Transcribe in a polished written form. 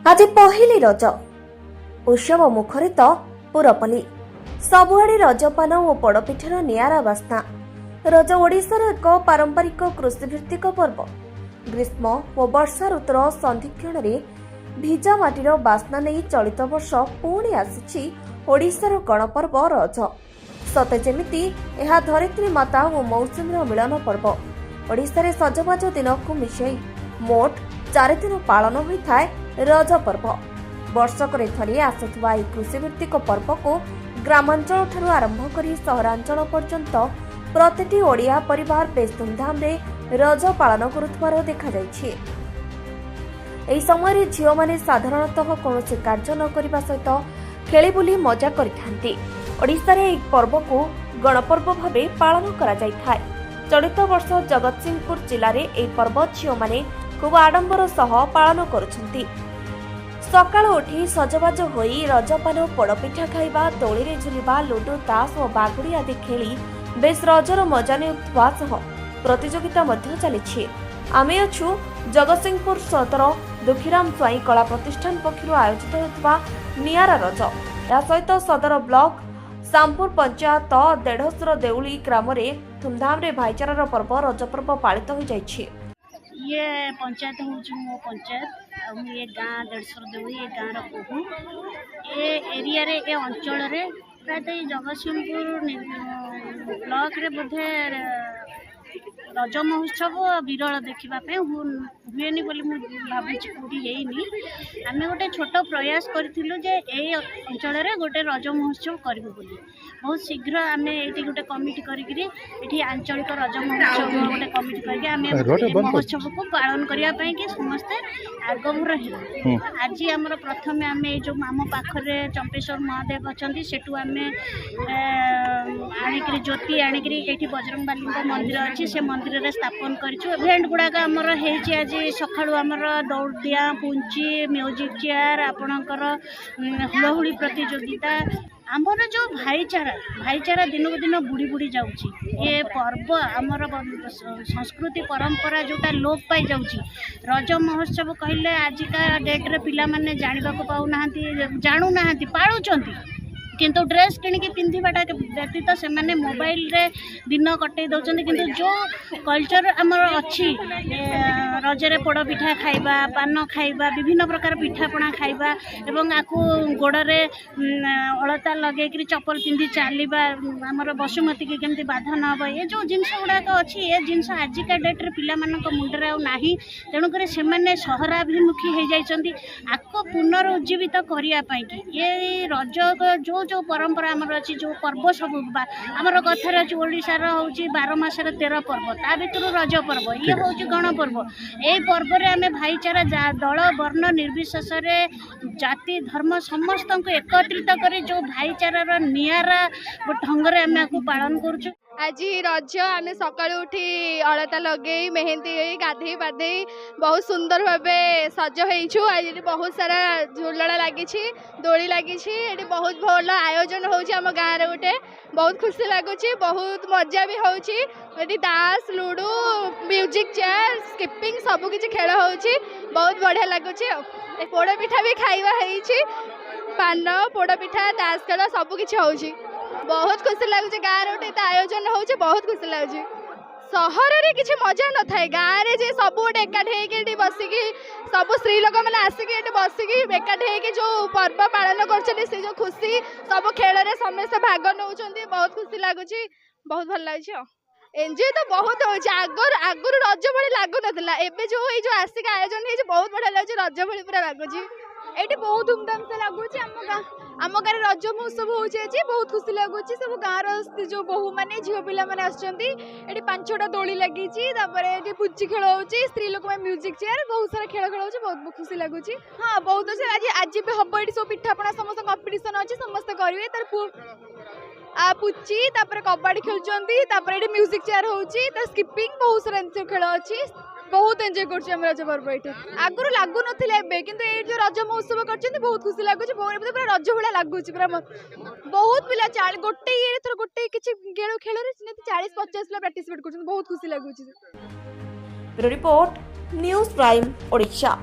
आज पहिली रज उत्सव मुखरित पुरपल्ली सबुआड़े रजपान और पड़पिठार नियारा बास्ना। रज ओडिशार एक पारंपरिक कृषिभित्तिक पर्व। ग्रीष्म और वर्षा ऋतुर संधिक्षण भिजा माटीर बास्ना नहीं चलित वर्ष पुणी आसी ओडिशार गणपर्व रज। सते जेमिति यह धरित्री माता और मौसुमीर मिलन पर्व। ओडिशार सजबाज दिन को मिशाई मोट 4 दिन पालन होता है रज पर्व। वर्षक थरी आसुवा कृषिभित्तिक पर्व को ग्रामांचल ठारू आरंभ कर सहरांचल पर्यंत प्रति ओडिया परिवार बेस धूमधाम रे रज पालन करुथिबार देखा जायछि। एही समय झियो माने साधारणतः कौनसी कार्य न करबा सहित खेली बुली मजा करिथांती। ओडिशा रे एक पर्व को गणपर्व भावे पालन करा जायथाय। चलित वर्ष जगतसिंहपुर जिल्ला रे एही पर्व झियो माने खूब आडंबर सह पालन करुछंती। सकाळ उठी सजबाज होई रजपान पोड़पिठा खाइबा, दोली रे झुलिबा, लुडो ताश और बागुड़ी आदि खेली बेस रजर मजा नेउथबा सह प्रतियोगिता मध्य चलिछि। आमे अछु जगतसिंहपुर सदर दुखीराम स्वाई कला प्रतिष्ठान पक्षरु आयोजित होतबा नियारा रज। या सहित सदर ब्लॉक सामपुर पंचायत 150 देउली ग्राम रे धूमधाम रे भाईचारार पर्व रज पर्व पालित हो जायछि। ये पंचायत हूँ मो पंचायत ये गाँ 150 देउली ये गाँव रखू ये एरिया रे ए अंचल रे प्रायतः जगतसिंहपुर ब्लॉक रे बोधे रज महोत्सव विरल देखापी हुएनि बोली भावुची कौटी येनी आम गोटे छोट प्रयास करूँ जे ये अंचल रे गोटे रज महोत्सव करूँ बोली। बहुत शीघ्र आम ये गोटे कमिटी करी आंचलिक रज महोत्सव गोटे कमिटी करके महोत्सव को पालन करने कि समस्ते आगभर है। आज आमर प्रथम आम जो आम पाखे चंपेश्वर महादेव अच्छा सेठू आम आणिक ज्योति आणिक ये बजरंग बाली मंदिर अच्छी से मंदिर रे स्थापन करेंट गुड़ाक आमर आज सका आमर दौड़िया पुंची म्यूजिक चेयर आपणकर हुड़हुड़ी प्रतियोगिता आमर जो भाईचारा दिन को दिन बुड़ी बुड़ी जाऊँगी। ये पर्व आमर संस्कृति परंपरा जोटा लोप पाई जाऊँगी। रज महोत्सव कहले आजिका डेट्रे पिला माने जानिबा को पाउना जानू ना पालुचंती किंतु ड्रेस किणिकी पिंधाटा व्यतीत से माने मोबाइल रे दिन कटे दौरान किंतु जो कल्चर आमर अच्छी रजरे पोड़पिठा खाइबा, पान खाइबा, विभिन्न प्रकार पिठापणा खाइबा एवं आकु गोड़े अलता लगे चप्पल पिंधि चलवा आमर बसुमती की केमती बाधा न हो ये जो जिनस गुड़ाक अच्छी ये जिनस आजिका डेट्रे पिला मुंडे आना तेणुक से सहराभिमुखी हो जाती आको पुनरुज्जीवित करने ये रज जो जो परंपरा आमर अच्छी जो पर्व सब आमर कथार अच्छी ओडिशार हूँ 12 मासर 13 पर्व ता भर रज पर्व ये हूँ गण पर्व। यही पर्व आम भाईचारा दल वर्ण निर्विशेष जाति धर्म समस्त को एकत्रित कर जो भाईचारार नियारा ढंग से आम पालन करुँ। आज रज आम सका उठी अलता लगे मेहंदी गाधे पाधे बहुत सुंदर भाव सज हो। आज बहुत सारा झुलना लगी दोली लगी बहुत भल आयोजन होम गाँव रे गोटे बहुत खुशी लगुच बहुत मजा भी होती ताश लुडो म्यूजिक चेयर स्किपिंग सबकि खेल हो बहुत बढ़िया लगुच। पोड़पिठा भी खाइबा पान पोड़पिठा ताश खेल सबकि हो बहुत खुशी लगुच। गाँव रे गोटे आयोजन हो बहुत खुशी लगुच। सहर रे किसी मजा न थाए गाँव रे सब गोटे एकाठी बसिकी सब स्त्री लोक मैंने आसिक बसिकी एकाठी जो पर्व पालन कर जो खुशी सब खेल रे समस्त भाग नौ बहुत खुशी लगुच बहुत भल लगे। एंजॉय तो बहुत हो आगर रज भली लगुन एवं जो आसिक आयोजन हो बहुत बढ़िया लगे रज भली पूरा लगुच। ये बहुत धूमधाम से लगुच आम गाँव रज महोत्सव हो बहुत खुशी लगुच। सब गाँव जो बहु मैंने झील पिला मैंने आसछंती 5-6टा दोली लगी पुची खेल हो स्त्री लोक म्यूजिक चेयर बहुत सारा खेल खेल बहुत खुशी लगुच। हाँ बहुत अच्छे आज भी हम ये सब पिठापणा समस्त कंपिटिशन अच्छी समस्त करेंगे तार पुची कबाड़ी खेलुंट म्यूजिक चेयर हो स्किपिंग बहुत सारा खेल अच्छी बहुत एंजॉय कर रज पर्व ये आगुरी लगुन कि जो रज महोत्सव कर बहुत खुशी लगुच पूरा रज भाया लगुच पूरा बहुत पिला गोटे ये गोटे किसी खेल खेल 40-50 पिला पार्टिसिपेट कर बहुत खुशी लगुच। Report news prime Odisha.